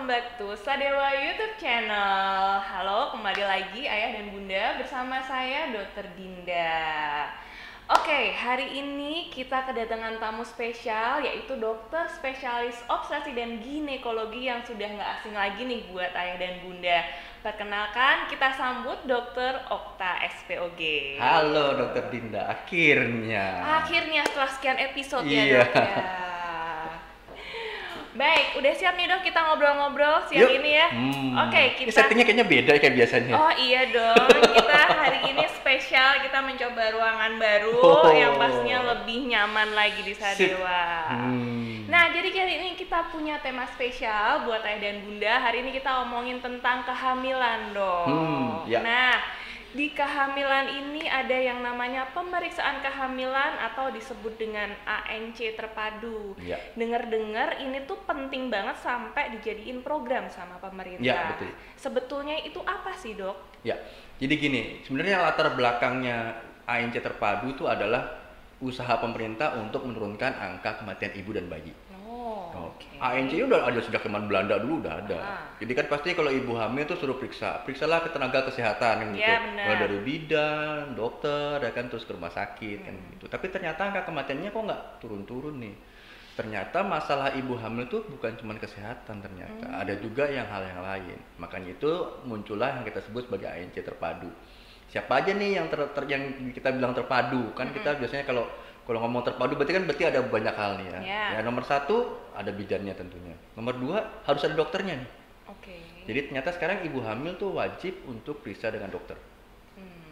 welcome back to Sadewa YouTube channel. Halo, kembali lagi ayah dan bunda bersama saya Dr. Dinda. Oke, hari ini kita kedatangan tamu spesial yaitu dokter spesialis obsesi dan ginekologi yang sudah nggak asing lagi nih buat ayah dan bunda. Perkenalkan, kita sambut Dr. Okta SPOG. Halo Dr. Dinda, akhirnya. Akhirnya setelah sekian episode Iya. ya dok ya. Baik, udah siap nih dok kita ngobrol-ngobrol siang Yuk. ini ya. Oke, Ini kita. settingnya kayaknya beda kayak biasanya. Oh iya dong, kita hari ini spesial, kita mencoba ruangan baru Oh. yang pastinya lebih nyaman lagi di Sadewa. Nah, jadi kali ini kita punya tema spesial buat ayah dan bunda. Hari ini kita omongin tentang kehamilan dong. Ya. Nah, di kehamilan ini ada yang namanya pemeriksaan kehamilan atau disebut dengan ANC terpadu. Ya. Dengar-dengar ini tuh penting banget sampai dijadiin program sama pemerintah. Ya, betul. Sebetulnya itu apa sih dok? Ya, jadi gini, sebenarnya latar belakangnya ANC terpadu itu adalah usaha pemerintah untuk menurunkan angka kematian ibu dan bayi. Oke. ANC udah ada sejak zaman Belanda dulu udah ada. Ah. Jadi kan pasti kalau ibu hamil tuh suruh periksalah ke tenaga kesehatan kan gitu. Ya, benar. Mulai dari bidan, dokter, ya kan terus ke rumah sakit kan gitu. Tapi ternyata angka kematiannya kok nggak turun-turun nih. Ternyata masalah ibu hamil tuh bukan cuma kesehatan ternyata, ada juga yang hal yang lain. Makanya itu muncullah yang kita sebut sebagai ANC terpadu. Siapa aja nih yang yang kita bilang terpadu? Kan kita biasanya kalau ngomong terpadu berarti ada banyak hal nih ya. Yeah. Ya nomor satu ada bidannya tentunya. Nomor dua harus ada dokternya nih. Oke. Jadi ternyata sekarang ibu hamil tuh wajib untuk periksa dengan dokter.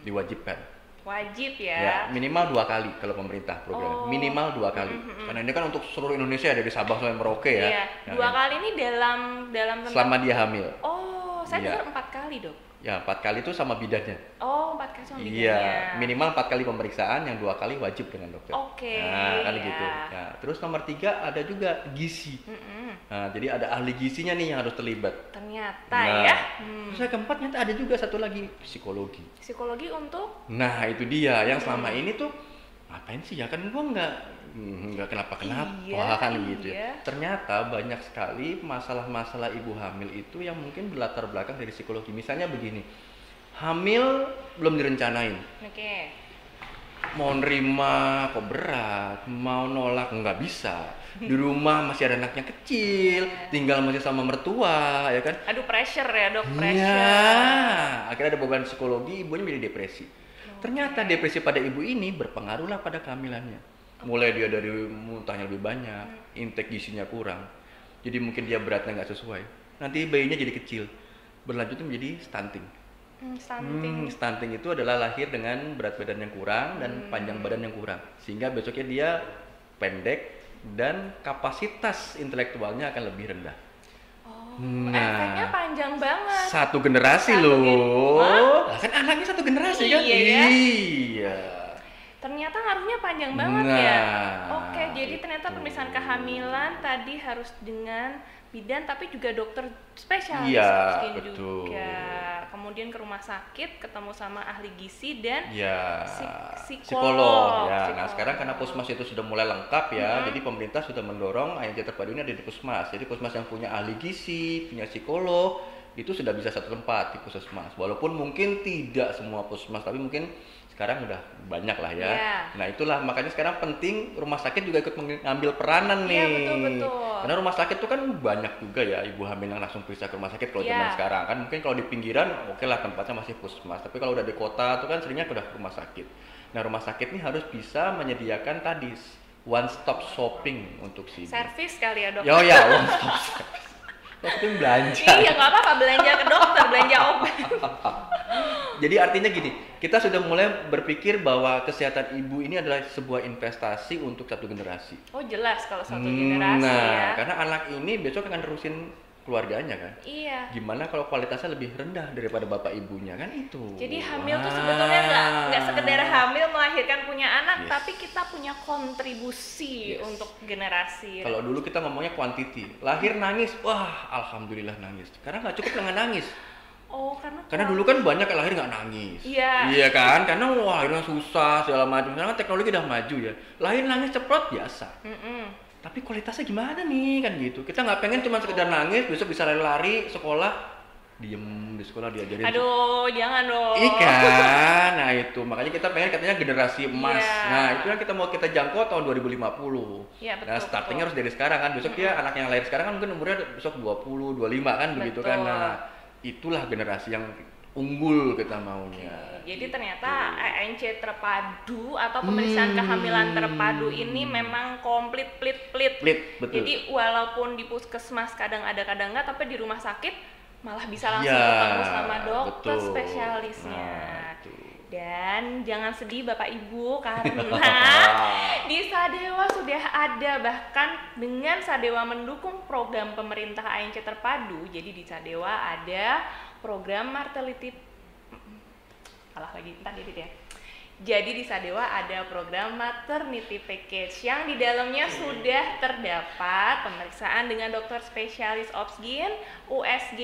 Diwajibkan. Wajib Ya, ya. minimal 2 kali kalau pemerintah program. Oh. Minimal 2 kali. Karena ini kan untuk seluruh Indonesia dari Sabang sampai Merauke ya. Iya. Nah, 2 kali ini dalam tentang. selama dia hamil. Oh, saya Iya. dengar 4 kali dok. Ya, 4 kali itu sama bidannya. Oh, 4 kali sama bidannya. Iya, minimal 4 kali pemeriksaan, yang 2 kali wajib dengan dokter. Oke, Nah, kan iya. gitu. Nah, terus nomor 3 ada juga gizi. Nah, jadi ada ahli gizinya nih yang harus terlibat. Ternyata Nah, ya. Terus yang keempat ternyata ada juga satu lagi psikologi. Psikologi untuk. Nah, itu dia yang selama ini tuh ngapain sih ya kan gua nggak kenapa-kenapa Iya, kan gitu iya. ya. Ternyata banyak sekali masalah-masalah ibu hamil itu yang mungkin berlatar belakang dari psikologi. Misalnya begini, hamil belum direncanain, Oke. mau nerima kok berat, mau nolak nggak bisa. Di rumah masih ada anaknya kecil, tinggal masih sama mertua, ya kan? Aduh, pressure ya dok, pressure. Iya, akhirnya ada beban psikologi, ibunya menjadi depresi. Ternyata depresi pada ibu ini berpengaruhlah pada kehamilannya. Mulai dia dari muntahnya lebih banyak, intake gizinya kurang, jadi mungkin dia beratnya nggak sesuai. Nanti bayinya jadi kecil, berlanjut menjadi stunting. Stunting. Stunting itu adalah lahir dengan berat badan yang kurang dan panjang badan yang kurang, sehingga besoknya dia pendek dan kapasitas intelektualnya akan lebih rendah. Efeknya panjang banget. Satu generasi Satu loh. Lah kan anaknya satu generasi kan? Iya, ya. Iya. Ternyata ngaruhnya panjang banget Nah, ya. Oke, jadi itu. ternyata pemeriksaan kehamilan tadi harus dengan bidan tapi juga dokter spesialis Iya, mungkin betul. juga. Kemudian ke rumah sakit ketemu sama ahli gizi dan Ya, psikolog. ya. Nah, Psikolog. sekarang karena puskesmas itu sudah mulai lengkap ya, jadi pemerintah sudah mendorong ANC terpadu ini ada di puskesmas. Jadi puskesmas yang punya ahli gizi, punya psikolog, itu sudah bisa satu tempat di puskesmas. Walaupun mungkin tidak semua puskesmas, tapi mungkin sekarang udah banyak lah ya. Iya. Nah, itulah makanya sekarang penting rumah sakit juga ikut mengambil peranan nih. Iya, betul. Karena rumah sakit itu kan banyak juga ya ibu hamil yang langsung periksa ke rumah sakit kalau Iya. zaman sekarang kan. Mungkin kalau di pinggiran oke lah tempatnya masih puskesmas, tapi kalau udah di kota itu kan seringnya udah ke rumah sakit. Nah, rumah sakit ini harus bisa menyediakan tadi one stop shopping untuk si ibu. servis kali ya dok. Ya one stop service. Shopping belanja. Iya, nggak apa-apa belanja ke dokter, belanja obat. Jadi artinya gini, kita sudah mulai berpikir bahwa kesehatan ibu ini adalah sebuah investasi untuk satu generasi. Oh jelas kalau satu generasi Nah, ya. karena anak ini besok akan nerusin keluarganya kan. Iya. Gimana kalau kualitasnya lebih rendah daripada bapak ibunya kan itu. Jadi hamil tuh sebetulnya nggak sekedar hamil melahirkan punya anak, Yes. tapi kita punya kontribusi Yes. untuk generasi. Kalau dulu kita ngomongnya quantity, lahir nangis, wah alhamdulillah nangis. Karena nggak cukup dengan nangis. Oh, Karena dulu kan banyak yang lahir nggak nangis. Iya. Iya kan? Karena wah lahirnya susah segala macam. Sekarang kan teknologi udah maju ya. Lahir nangis ceprot biasa. tapi kualitasnya gimana nih kan gitu. Kita nggak pengen cuma sekedar nangis, besok bisa lari-lari sekolah, diem di sekolah diajarin. Aduh, jangan dong. Ikan, nah itu makanya kita pengen katanya generasi emas. Iya. Nah itu yang kita mau kita jangkau tahun 2050. Iya, betul, Nah startingnya betul. harus dari sekarang kan. Besok dia anak yang lahir sekarang kan mungkin umurnya besok 20, 25 kan begitu kan. Betul. Nah itulah generasi yang unggul kita maunya. Jadi ternyata ANC terpadu atau pemeriksaan kehamilan terpadu ini memang komplit plit. Plit, betul. Jadi walaupun di puskesmas kadang ada kadang enggak, tapi di rumah sakit malah bisa langsung Ya, ketemu sama dokter betul. spesialisnya. Nah, itu. Dan jangan sedih Bapak Ibu karena di Sadewa sudah ada, bahkan dengan Sadewa mendukung program pemerintah ANC terpadu. Jadi di Sadewa ada program maternity ya. Jadi di Sadewa ada program maternity package yang di dalamnya sudah terdapat pemeriksaan dengan dokter spesialis obsgin, USG,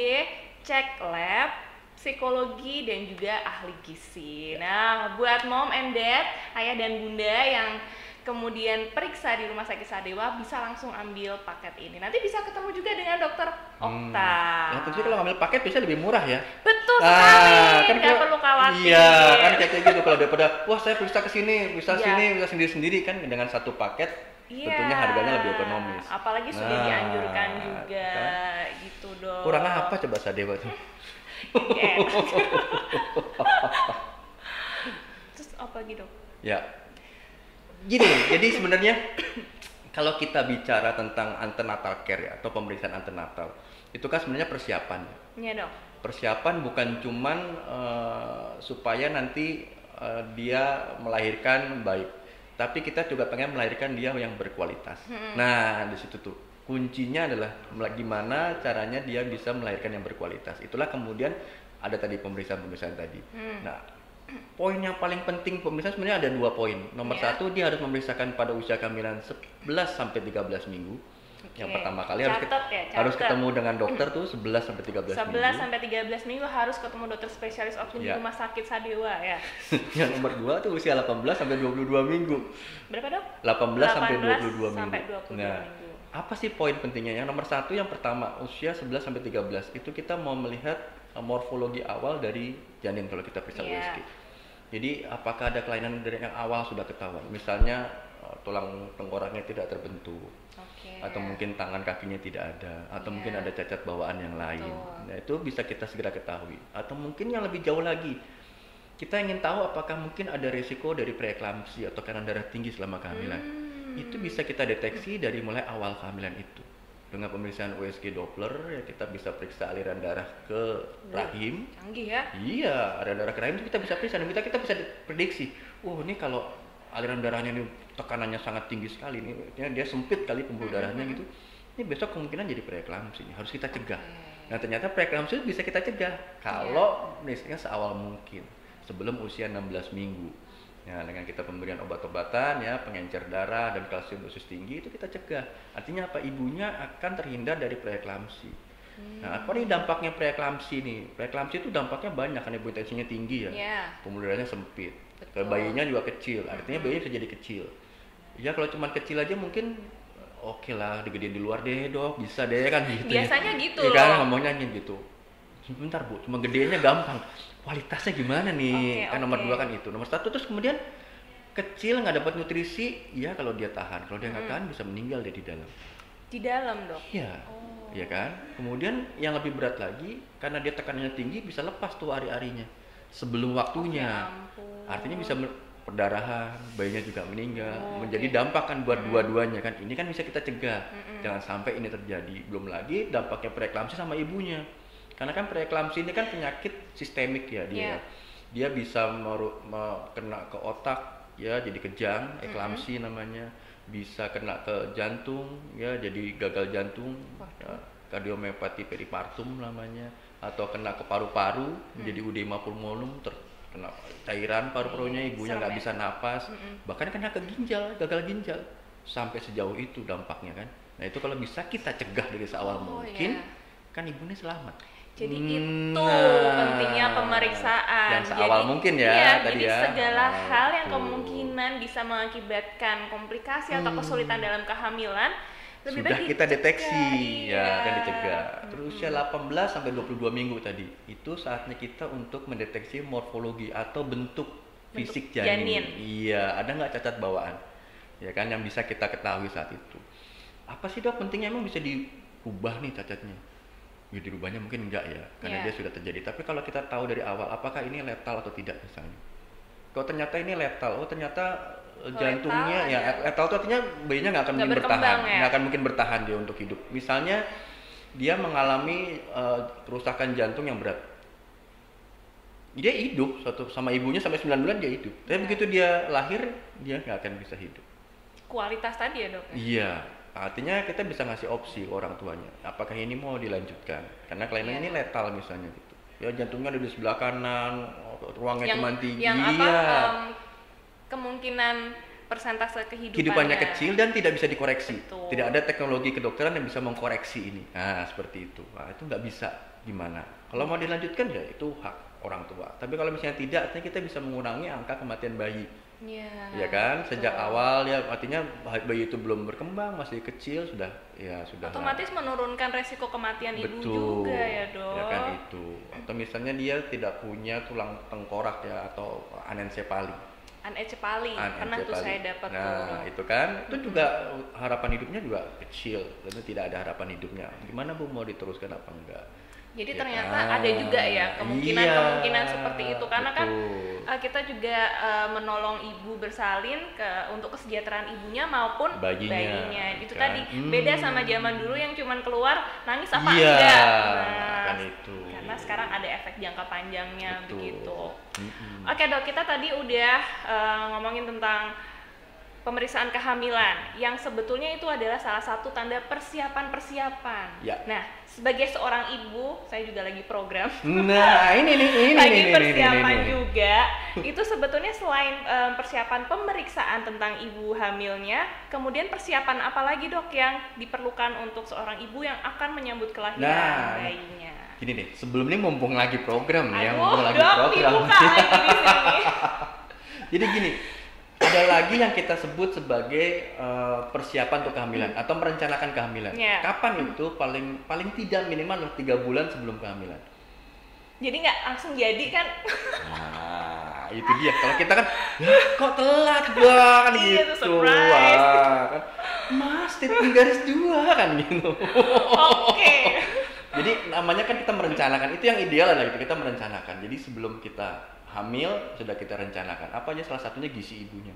cek lab, psikologi dan juga ahli gizi. Nah, buat mom and dad, ayah dan bunda yang kemudian periksa di rumah sakit Sadewa bisa langsung ambil paket ini. Nanti bisa ketemu juga dengan dokter Okta. Ya tentunya kalau ngambil paket bisa lebih murah ya. Betul sekali, nggak kalau- perlu khawatir. Iya, kan kayak gitu kalau daripada wah saya periksa ke sini, bisa Iya. sini, bisa sendiri-sendiri kan dengan satu paket Iya. tentunya harganya lebih ekonomis. Apalagi sudah Nah, dianjurkan juga, kan. gitu dong. Kurang apa coba Sadewa tuh? Nggak enak. Terus apa gitu? Ya. Gini, jadi sebenarnya kalau kita bicara tentang antenatal care ya atau pemeriksaan antenatal, itu kan sebenarnya persiapan. Iya dong. Persiapan bukan cuman supaya nanti dia melahirkan baik, tapi kita juga pengen melahirkan dia yang berkualitas. Nah, di situ tuh kuncinya adalah gimana caranya dia bisa melahirkan yang berkualitas. Itulah kemudian ada tadi pemeriksaan tadi. Nah, poin yang paling penting pemeriksaan sebenarnya ada 2 poin. Nomor Iya. 1 dia harus memeriksakan pada usia kehamilan 11 sampai 13 minggu. Yang pertama kali harus ketemu dengan dokter tuh 11 sampai 13 11 minggu. sampai 13 minggu harus ketemu dokter spesialis obstetrik di Ya. rumah sakit Sadewa ya. Yang nomor 2 tuh usia 18 sampai 22 minggu. Berapa dok? 18 sampai 22 sampai minggu. 22 Nah, minggu. apa sih poin pentingnya? Yang nomor 1 yang pertama usia 11 sampai 13 itu kita mau melihat morfologi awal dari janin kalau kita periksa Iya. USG. Jadi apakah ada kelainan dari yang awal sudah ketahuan? Misalnya tulang tengkoraknya tidak terbentuk, Oke. atau mungkin tangan kakinya tidak ada, atau Iya. mungkin ada cacat bawaan yang lain. Betul. Nah itu bisa kita segera ketahui. Atau mungkin yang lebih jauh lagi, kita ingin tahu apakah mungkin ada risiko dari preeklamsi atau tekanan darah tinggi selama kehamilan. Itu bisa kita deteksi dari mulai awal kehamilan itu. Dengan pemeriksaan USG Doppler ya kita bisa periksa aliran darah ke rahim. Canggih ya. Iya, aliran darah ke rahim itu kita bisa periksa dan kita bisa prediksi. Ini kalau aliran darahnya ini tekanannya sangat tinggi sekali nih, dia sempit kali pembuluh darahnya gitu. Ini besok kemungkinan jadi preeklamsi, harus kita cegah. Nah ternyata preeklamsi bisa kita cegah kalau misalnya seawal mungkin sebelum usia 16 minggu. Ya, dengan kita pemberian obat-obatan ya, pengencer darah dan kalsium dosis tinggi itu kita cegah. Artinya apa? Ibunya akan terhindar dari preeklamsi. Nah, apa nih dampaknya preeklamsi nih? Preeklamsi itu dampaknya banyak kan, ibu tensinya tinggi ya. Iya. Pembuluh darahnya sempit. Ke Betul. bayinya juga kecil. Artinya bayinya bisa jadi kecil. Ya kalau cuma kecil aja mungkin oke lah, digedein di luar deh dok, bisa deh kan gitu. Biasanya gitu ya, kan loh. ngomongnya gitu. Sebentar bu, cuma gedenya gampang. Kualitasnya gimana nih? Oke, Kan nomor oke. 2 kan itu. Nomor 1 terus kemudian kecil nggak dapat nutrisi, ya kalau dia tahan. Kalau dia nggak tahan bisa meninggal dia di dalam. Di dalam dok. Iya. Oh. Iya kan? Kemudian yang lebih berat lagi karena dia tekanannya tinggi bisa lepas tuh ari-arinya sebelum waktunya. Ya ampun. Artinya bisa perdarahan, bayinya juga meninggal. Oh, Menjadi oke. dampak kan buat dua-duanya kan. Ini kan bisa kita cegah. Jangan sampai ini terjadi. Belum lagi dampaknya preeklamsi sama ibunya. Karena kan preeklamsi ini kan penyakit sistemik ya dia. Iya. Dia bisa kena ke otak ya jadi kejang, eklamsi namanya. Bisa kena ke jantung ya jadi gagal jantung. Ya, kardiomyopati peripartum namanya, atau kena ke paru-paru jadi udema pulmonum, kena cairan paru-parunya, ibunya nggak bisa napas, bahkan kena ke ginjal, gagal ginjal, sampai sejauh itu dampaknya kan. Nah itu kalau bisa kita cegah dari seawal mungkin, iya. kan ibunya selamat. Jadi itu Nah, pentingnya pemeriksaan. yang seawal Jadi, mungkin ya iya, tadi jadi ya. segala Nah, hal yang itu. kemungkinan bisa mengakibatkan komplikasi atau kesulitan dalam kehamilan lebih Sudah baik kita deteksi dicegah. ya kan Iya. dicegah. Terus usia 18 sampai 22 minggu tadi. Itu saatnya kita untuk mendeteksi morfologi atau bentuk fisik janin. janin. Iya, ada nggak cacat bawaan? Ya kan yang bisa kita ketahui saat itu. Apa sih dok pentingnya emang bisa dirubah nih cacatnya? Ya dirubahnya mungkin enggak ya, karena Iya. dia sudah terjadi. Tapi kalau kita tahu dari awal, apakah ini letal atau tidak misalnya? Kalau ternyata ini letal, oh ternyata jantungnya ya letal itu artinya bayinya nggak akan Nggak mungkin bertahan, berkembang ya? nggak akan mungkin bertahan dia untuk hidup. Misalnya dia mengalami kerusakan jantung yang berat, dia hidup sama ibunya sampai 9 bulan dia hidup. Tapi begitu dia lahir dia nggak akan bisa hidup. Kualitas tadi ya dok? Iya, artinya kita bisa ngasih opsi ke orang tuanya, apakah ini mau dilanjutkan? Karena klaimnya ini letal misalnya gitu. Ya jantungnya ada di sebelah kanan, ruangnya cuma 3. Yang iya. Kemungkinan persentase Kehidupannya kecil dan tidak bisa dikoreksi. Betul. Tidak ada teknologi kedokteran yang bisa mengkoreksi ini. Nah, seperti itu. Nah, itu nggak bisa gimana. Kalau mau dilanjutkan ya itu hak orang tua. Tapi kalau misalnya tidak, artinya kita bisa mengurangi angka kematian bayi. Iya. Ya kan, betul. sejak awal ya artinya bayi itu belum berkembang, masih kecil sudah Otomatis menurunkan resiko kematian ibu juga ya dok. Ya kan itu. Atau misalnya dia tidak punya tulang tengkorak ya atau anencefali. Anencefali, pernah tuh saya dapat tuh. Nah, itu kan itu juga harapan hidupnya juga kecil, dan tidak ada harapan hidupnya. Gimana Bu mau diteruskan apa enggak? Jadi Ya ternyata kan? ada juga ya kemungkinan seperti itu karena betul. kan kita juga menolong ibu bersalin untuk kesejahteraan ibunya maupun Bayinya, Itu kan? tadi beda sama zaman dulu yang cuman keluar nangis apa Iya, enggak. kan itu. Karena sekarang ada efek jangka panjangnya Betul. begitu. Mm-mm. Oke dok, kita tadi udah ngomongin tentang pemeriksaan kehamilan yang sebetulnya itu adalah salah satu tanda persiapan. Ya. Nah, sebagai seorang ibu, saya juga lagi program. Nah, ini lagi persiapan ini. juga. Itu sebetulnya selain persiapan pemeriksaan tentang ibu hamilnya, kemudian persiapan apa lagi dok yang diperlukan untuk seorang ibu yang akan menyambut kelahiran bayinya? Gini nih, sebelum ini mumpung lagi program nih, Aduh, dok, dibuka lagi di sini. Jadi gini, ada lagi yang kita sebut sebagai persiapan untuk kehamilan atau merencanakan kehamilan. Yeah. Kapan itu paling tidak minimal 3 bulan sebelum kehamilan. Jadi nggak langsung jadi kan? Nah, itu dia. Kalau kita kan, ya kok telat kan Iya, gitu. itu surprise. Wah, kan, Mas, titik garis 2 kan gitu. Oke. Jadi namanya kan kita merencanakan, itu yang ideal adalah gitu, kita merencanakan. Jadi sebelum kita hamil sudah kita rencanakan. Apa aja salah satunya gizi ibunya.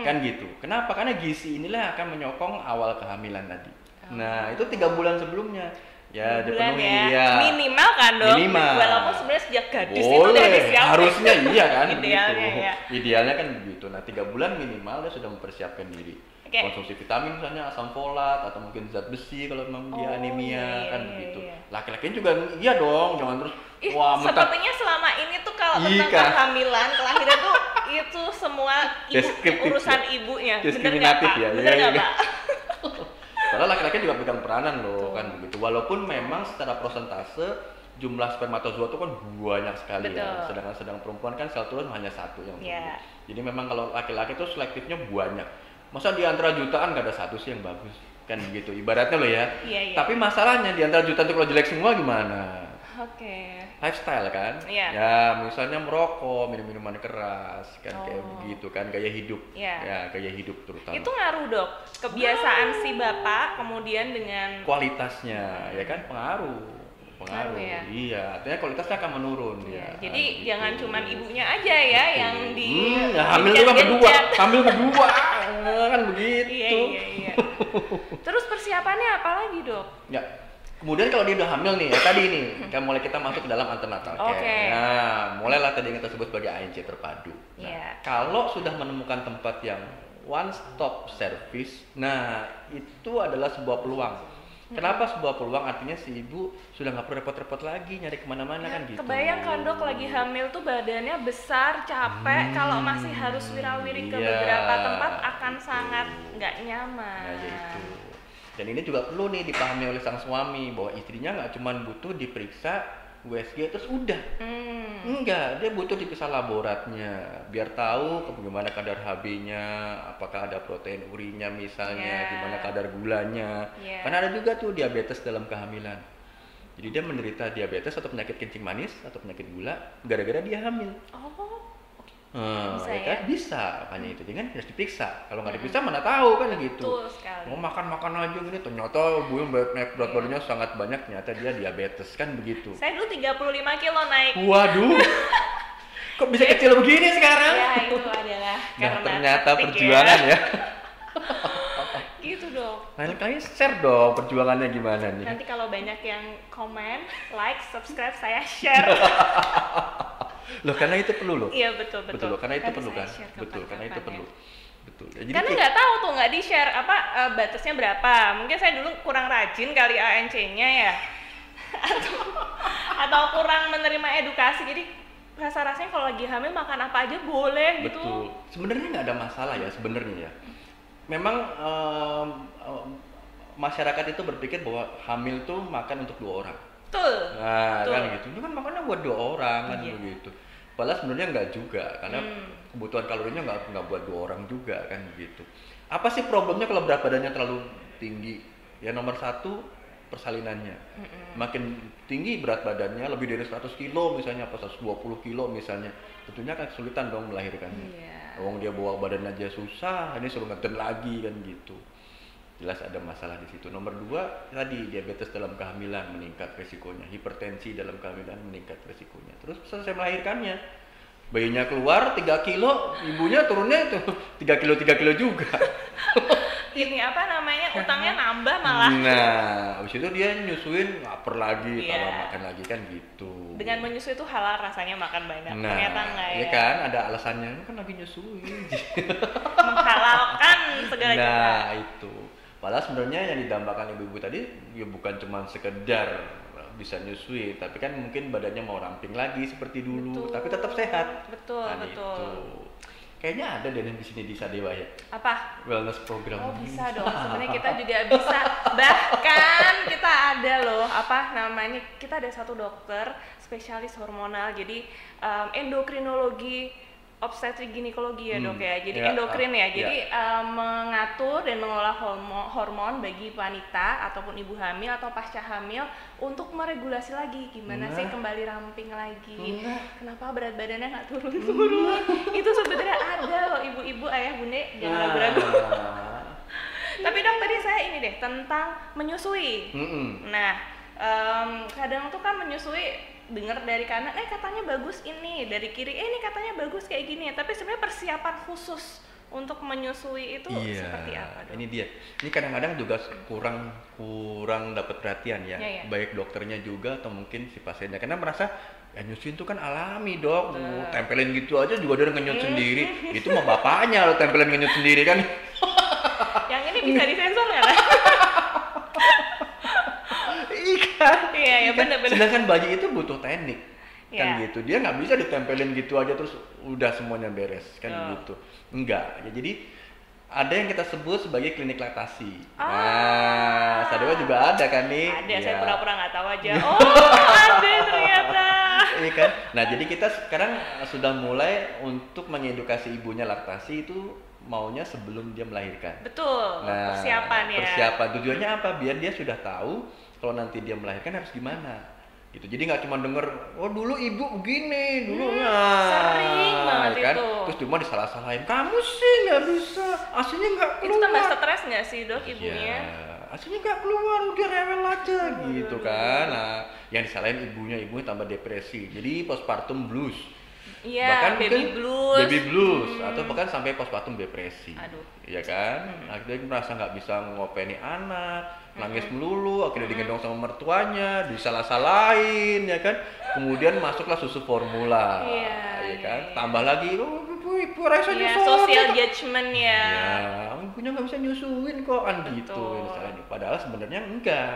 Kan gitu. Kenapa? Karena gizi inilah akan menyokong awal kehamilan tadi. Nah, itu 3 bulan sebelumnya. Ya, bulan dipenuhi ya. Minimal kan dong. Minimal. Walaupun sebenarnya sejak gadis itu udah disiapin. Harusnya iya kan. Idealnya gitu. ya. Idealnya kan begitu. Nah, 3 bulan minimal dia sudah mempersiapkan diri. Oke. Konsumsi vitamin misalnya asam folat atau mungkin zat besi kalau memang dia anemia iya, kan iya, begitu. iya. Laki-lakinya juga iya dong, jangan terus wah mentah. Sepertinya selama ini tuh kalau tentang Iya. kehamilan, kelahiran tuh itu semua Deskriptif urusan ya. ibunya. Bener nggak Diskriminatif Pak? ya. Bener Iya, nggak iya. Pak? Padahal laki-laki juga pegang peranan loh kan begitu. Walaupun memang secara prosentase jumlah spermatozoa itu kan banyak sekali ya. Sedangkan perempuan kan sel telur hanya 1 yang tumbuh. Yeah. Jadi memang kalau laki-laki itu selektifnya banyak. Masa di antara jutaan gak ada 1 sih yang bagus kan begitu. Ibaratnya loh ya. Iya, iya. Tapi masalahnya di antara jutaan itu kalau jelek semua gimana? Oke. Lifestyle kan, Iya. ya misalnya merokok, minum minuman keras, kan kayak begitu kan, gaya hidup, Iya. ya gaya hidup terutama. Itu ngaruh dok. Kebiasaan si bapak kemudian dengan Kualitasnya, ya kan pengaruh, Pengaruh ya? Iya, artinya kualitasnya akan menurun Iya, ya. jadi gitu. jangan cuman ibunya aja ya yang di ya, hamil juga berdua, hamil berdua, kan begitu. Iya. Terus persiapannya apa lagi dok? Ya. Kemudian kalau dia udah hamil nih, ya tadi nih, kan mulai kita masuk ke dalam antenatal care. Oke. Nah, mulailah tadi yang kita sebut sebagai ANC terpadu. Nah, Iya. kalau sudah menemukan tempat yang one stop service, nah itu adalah sebuah peluang. Kenapa sebuah peluang? Artinya si ibu sudah nggak perlu repot-repot lagi nyari kemana-mana kan gitu. Kebayang kan dok lagi hamil tuh badannya besar, capek, kalau masih harus wirawiri ke iya. beberapa tempat akan sangat nggak nyaman. Nah, yaitu. Dan ini juga perlu nih dipahami oleh sang suami bahwa istrinya nggak cuma butuh diperiksa USG terus udah. Hmm. Enggak, dia butuh diperiksa laboratnya biar tahu bagaimana kadar HB-nya, apakah ada protein urinnya misalnya, Iya. gimana kadar gulanya. Iya. Karena ada juga tuh diabetes dalam kehamilan. Jadi dia menderita diabetes atau penyakit kencing manis atau penyakit gula gara-gara dia hamil. Oh, Bisa Ya ya? kan bisa, makanya itu jadi kan harus diperiksa. Kalau nggak diperiksa mana tahu kan gitu. betul sekali. Mau makan aja gini ternyata gue naik berat badannya sangat banyak, ternyata dia diabetes kan begitu. Saya dulu 35 kilo naik. Waduh, kok bisa kecil begini sekarang? Ya, itu adalah Nah karena ternyata taktik perjuangan ya. Gitu dong. Lain kali share dong perjuangannya gimana nih. Nanti kalau banyak yang komen, like, subscribe, saya share. Loh karena itu perlu loh. Iya betul. Betul loh, karena itu Nanti perlu saya kan. share Betul, karena itu kapan-kapan perlu. ya. Betul. Ya, jadi Karena kayak- nggak tahu tuh, nggak di-share apa batasnya berapa. Mungkin saya dulu kurang rajin kali ANC-nya ya. atau kurang menerima edukasi. Jadi rasa-rasanya kalau lagi hamil makan apa aja boleh gitu. Betul. Sebenarnya nggak ada masalah ya sebenarnya ya. Memang masyarakat itu berpikir bahwa hamil tuh makan untuk 2 orang. Betul. Nah, Betul. kan gitu. Itu kan makannya buat 2 orang kan Iya. begitu. Padahal sebenarnya nggak juga karena kebutuhan kalorinya nggak buat 2 orang juga kan begitu. Apa sih problemnya kalau berat badannya terlalu tinggi? Ya nomor 1 persalinannya. Makin tinggi berat badannya lebih dari 100 kilo misalnya, apa 120 kilo misalnya, tentunya akan kesulitan dong melahirkannya. Iya. Wong dia bawa badan aja susah, ini suruh ngeden lagi kan gitu. Jelas ada masalah di situ. Nomor 2 tadi diabetes dalam kehamilan meningkat resikonya, hipertensi dalam kehamilan meningkat resikonya. Terus selesai melahirkannya, bayinya keluar 3 kilo, ibunya turunnya itu 3 kilo juga. Ini apa namanya, utangnya nambah malah. Nah, habis itu dia nyusuin lapar lagi, Iya. kalau makan lagi kan gitu. Dengan menyusui itu halal rasanya makan banyak. Nah, Ternyata enggak ya. ya kan ada alasannya, kan lagi nyusuin. Menghalalkan segala cara. Nah, itu. Padahal sebenarnya yang didambakan ibu-ibu tadi ya bukan cuma sekedar bisa nyusui, tapi kan mungkin badannya mau ramping lagi seperti dulu, Betul. tapi tetap sehat. Betul, Nah, betul. itu. Kayaknya ada deh di sini di Sadewa ya, Apa? wellness program. Oh bisa dong, sebenarnya kita juga bisa. Bahkan kita ada loh, apa namanya, kita ada satu dokter spesialis hormonal, jadi endokrinologi, obstetrik ginekologi ya dok ya, jadi Ya, endokrin ya, ya. jadi mengatur dan mengolah hormon bagi wanita ataupun ibu hamil atau pasca hamil untuk meregulasi lagi gimana sih Nah. kembali ramping lagi. Nah. Kenapa berat badannya nggak turun-turun? Itu sebenarnya ada loh ibu-ibu, ayah bunda, jangan ragu-ragu. Nah. Tapi dok tadi saya ini deh tentang menyusui. Mm-mm. Nah kadang tuh kan menyusui dengar dari kanan, katanya bagus ini, dari kiri, ini katanya bagus kayak gini ya. Tapi sebenarnya persiapan khusus untuk menyusui itu seperti apa dok? Ini dia. Ini kadang-kadang juga kurang dapat perhatian ya, Ya. baik dokternya juga atau mungkin si pasiennya. Karena merasa ya nyusuin itu kan alami dok, tempelin gitu aja juga dia ngenyut sendiri. Itu mah bapaknya lo tempelin ngenyut sendiri kan. Yang ini bisa disensor nggak? Iya, benar-benar. Sedangkan bayi itu butuh teknik kan Iya. gitu. Dia nggak bisa ditempelin gitu aja terus udah semuanya beres kan Oh. gitu. Enggak. Ya jadi ada yang kita sebut sebagai klinik laktasi. Ah. Nah, Sadewa juga ada kan nih? Ada, saya Iya. pura-pura nggak tahu aja. Oh, ada ternyata. Iya kan? Nah, jadi kita sekarang sudah mulai untuk mengedukasi ibunya laktasi itu maunya sebelum dia melahirkan. Betul, Nah, persiapan ya. Persiapan tujuannya apa? Biar dia sudah tahu kalau nanti dia melahirkan harus gimana. Gitu. Jadi nggak cuma denger, oh dulu ibu begini, dulu sering banget kan? itu. Terus cuma disalah-salahin, kamu sih nggak bisa, aslinya nggak Itu keluar. tambah stres nggak sih dok ibunya? Ya, aslinya nggak keluar, udah rewel aja gitu kan. Nah, yang disalahin ibunya tambah depresi. Jadi postpartum blues. Iya, baby mungkin blues. baby blues atau bahkan sampai postpartum depresi. Aduh. Iya kan? Akhirnya merasa nggak bisa ngopeni anak, nangis melulu, akhirnya digendong sama mertuanya, disalah-salahin, ya kan? Kemudian masuklah susu formula, Iya, ya kan? iya. Tambah lagi, oh ibu rasa Iya, nyusuin. social judgment ya. Ya, ibunya nggak bisa nyusuin kok kan gitu. Betul. Misalnya. Padahal sebenarnya enggak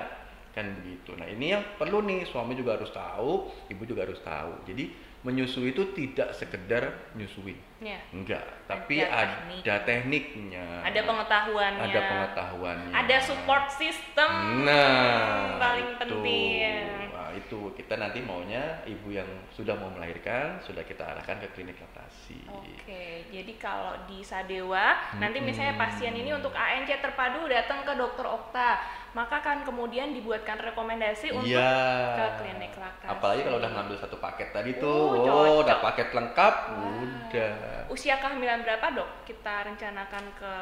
kan begitu. Nah ini yang perlu nih, suami juga harus tahu, ibu juga harus tahu. Jadi menyusui itu tidak sekedar nyusuin, Ya. enggak, tapi Ada ada tekniknya, Ada pengetahuannya. ada pengetahuannya, Ada support system. Nah, paling itu. penting. Nah, itu kita nanti maunya ibu yang sudah mau melahirkan sudah kita arahkan ke klinik laktasi. Oke, jadi kalau di Sadewa nanti misalnya pasien ini untuk ANC terpadu datang ke dokter Okta, maka kan kemudian dibuatkan rekomendasi untuk ke klinik laktasi. Apalagi kalau udah ngambil satu paket tadi udah paket lengkap, udah. Usia kehamilan berapa dok? Kita rencanakan ke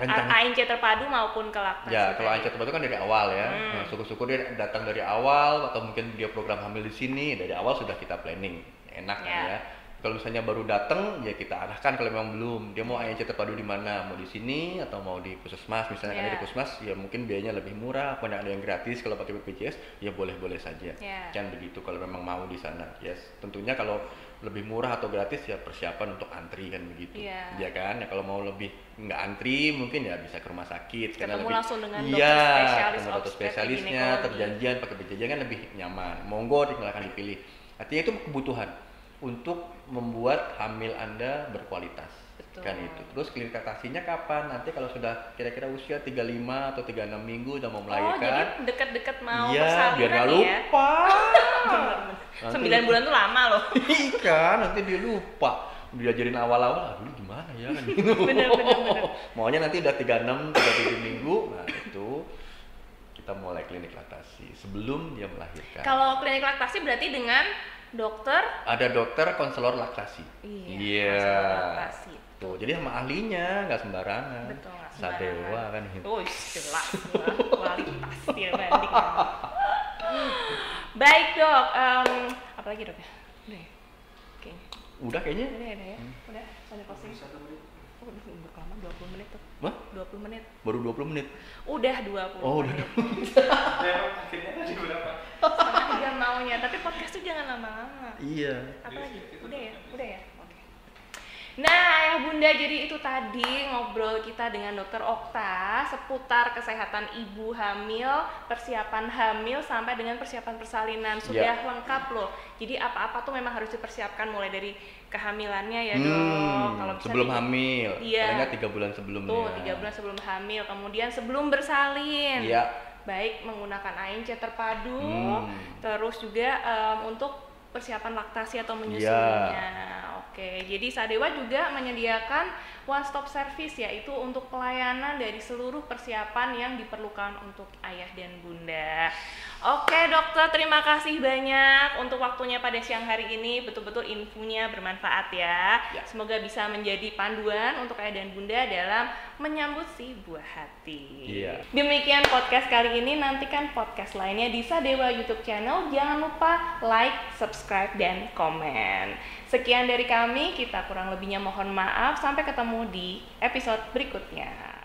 ANC terpadu maupun ke laktasi. Ya, kalau ANC terpadu kan dari awal ya. Nah, syukur-syukur dia datang dari awal atau mungkin dia program hamil di sini dari awal sudah kita planning. Enak kan ya. Kalau misalnya baru datang ya kita arahkan kalau memang belum dia mau ANC terpadu di mana, mau di sini atau mau di puskesmas misalnya kan di puskesmas ya mungkin biayanya lebih murah, pun ada yang gratis kalau pakai BPJS ya boleh-boleh saja. Kan begitu kalau memang mau di sana. Yes, tentunya kalau lebih murah atau gratis ya persiapan untuk antri kan begitu. Ya kan, ya kalau mau lebih nggak antri mungkin ya bisa ke rumah sakit karena ketemu lebih langsung dengan dokter spesialisnya, terjanjian pakai BPJS kan lebih nyaman. Monggo silakan dipilih. Artinya itu kebutuhan untuk membuat hamil Anda berkualitas. Betul. Kan itu. Terus klinik laktasinya kapan? Nanti kalau sudah kira-kira usia 35 atau 36 minggu udah mau melahirkan. Jadi dekat-dekat mau persalinan biar nggak lupa. Ya. 9 bulan tuh lama loh. Iya, nanti dia lupa. Diajarin awal-awal, dulu gimana ya kan gitu. Bener. Maunya nanti udah 36, 37 minggu, nah itu kita mulai klinik laktasi sebelum dia melahirkan. Kalau klinik laktasi berarti dengan dokter? Ada dokter konselor laktasi. Iya. Konselor laktasi. Tuh, jadi sama ahlinya nggak sembarangan. Betul, nggak sembarangan. Sadewa kan gitu. Oh, jelas kualitas dia banding. Baik dok, apa lagi dok ya? Udah ya? Udah kayaknya. Udah ya? Udah, sampai closing. Oh, udah lama 20 menit tuh. Wah? 20 menit. Baru 20 menit? Udah 20 menit. Akhirnya tadi berapa? Setengah jam maunya, tapi podcast tuh jangan lama-lama. Iya. Apa lagi? Udah ya? Oke. Nah, ayah bunda, jadi itu tadi ngobrol kita dengan dokter Okta seputar kesehatan ibu hamil, persiapan hamil sampai dengan persiapan persalinan. Sudah lengkap loh. Jadi apa-apa tuh memang harus dipersiapkan mulai dari kehamilannya ya dok. Kalau sebelum hamil, iya. 3 bulan sebelumnya. Tuh, 3 bulan sebelum hamil, kemudian sebelum bersalin. Iya. Baik menggunakan ANC terpadu, terus juga untuk persiapan laktasi atau menyusuinya. Oke, jadi Sadewa juga menyediakan one stop service, yaitu untuk pelayanan dari seluruh persiapan yang diperlukan untuk ayah dan bunda. Oke dokter, terima kasih banyak untuk waktunya pada siang hari ini. Betul-betul infonya bermanfaat ya. Semoga bisa menjadi panduan untuk ayah dan bunda dalam menyambut si buah hati. Demikian podcast kali ini. Nantikan podcast lainnya di Sadewa YouTube channel. Jangan lupa like, subscribe, dan komen. Sekian dari kami, kita kurang lebihnya mohon maaf. Sampai ketemu di episode berikutnya.